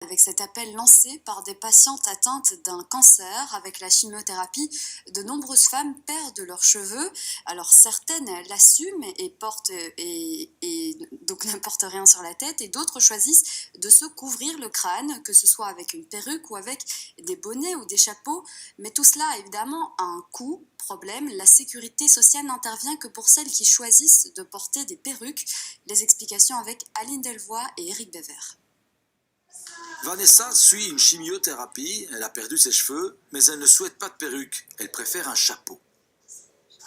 Avec cet appel lancé par des patientes atteintes d'un cancer avec la chimiothérapie, de nombreuses femmes perdent leurs cheveux. Alors certaines l'assument et donc ne portent rien sur la tête, et d'autres choisissent de se couvrir le crâne, que ce soit avec une perruque ou avec des bonnets ou des chapeaux. Mais tout cela évidemment a un coût. Problème, la sécurité sociale n'intervient que pour celles qui choisissent de porter des perruques. Les explications avec Aline Delvoye et Eric Bever. Vanessa suit une chimiothérapie, elle a perdu ses cheveux, mais elle ne souhaite pas de perruque, elle préfère un chapeau.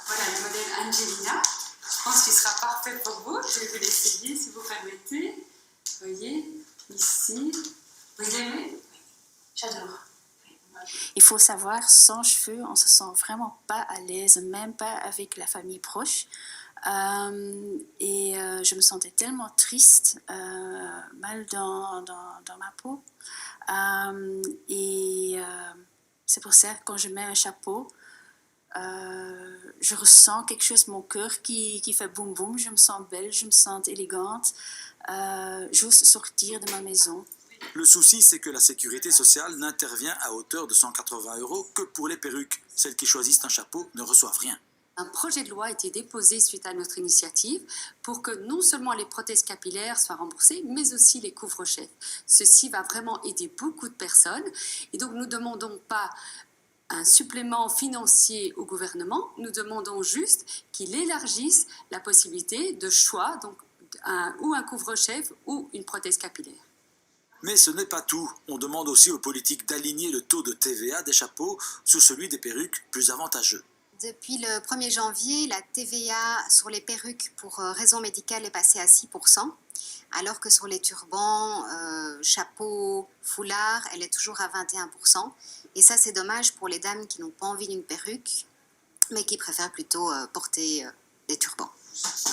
Voilà le modèle Angelina, je pense qu'il sera parfait pour vous, je vais vous l'essayer si vous permettez. Vous voyez, ici, vous aimez? J'adore. Il faut savoir, sans cheveux, on se sent vraiment pas à l'aise, même pas avec la famille proche. Je me sentais tellement triste, mal dans ma peau. C'est pour ça que quand je mets un chapeau, je ressens quelque chose, mon cœur qui fait boum boum, je me sens belle, je me sens élégante, j'ose sortir de ma maison. Le souci, c'est que la sécurité sociale n'intervient à hauteur de 180 € que pour les perruques. Celles qui choisissent un chapeau ne reçoivent rien. Un projet de loi a été déposé suite à notre initiative pour que non seulement les prothèses capillaires soient remboursées, mais aussi les couvre-chefs. Ceci va vraiment aider beaucoup de personnes. Et donc, nous ne demandons pas un supplément financier au gouvernement, nous demandons juste qu'il élargisse la possibilité de choix, donc ou un couvre-chef ou une prothèse capillaire. Mais ce n'est pas tout. On demande aussi aux politiques d'aligner le taux de TVA des chapeaux sous celui des perruques, plus avantageux. Depuis le 1er janvier, la TVA sur les perruques pour raison médicale est passée à 6%, alors que sur les turbans, chapeaux, foulards, elle est toujours à 21%. Et ça, c'est dommage pour les dames qui n'ont pas envie d'une perruque, mais qui préfèrent plutôt porter des turbans.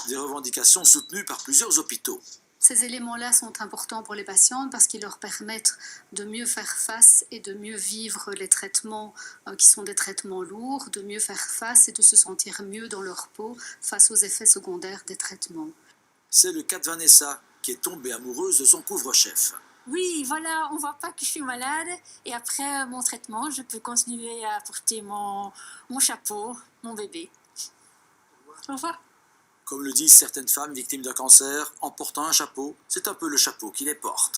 Des revendications soutenues par plusieurs hôpitaux. Ces éléments-là sont importants pour les patientes parce qu'ils leur permettent de mieux faire face et de mieux vivre les traitements qui sont des traitements lourds, de mieux faire face et de se sentir mieux dans leur peau face aux effets secondaires des traitements. C'est le cas de Vanessa, qui est tombée amoureuse de son couvre-chef. Oui, voilà, on voit pas que je suis malade. Et après mon traitement, je peux continuer à porter mon chapeau, mon bébé. Au revoir. Comme le disent certaines femmes victimes d'un cancer, en portant un chapeau, c'est un peu le chapeau qui les porte.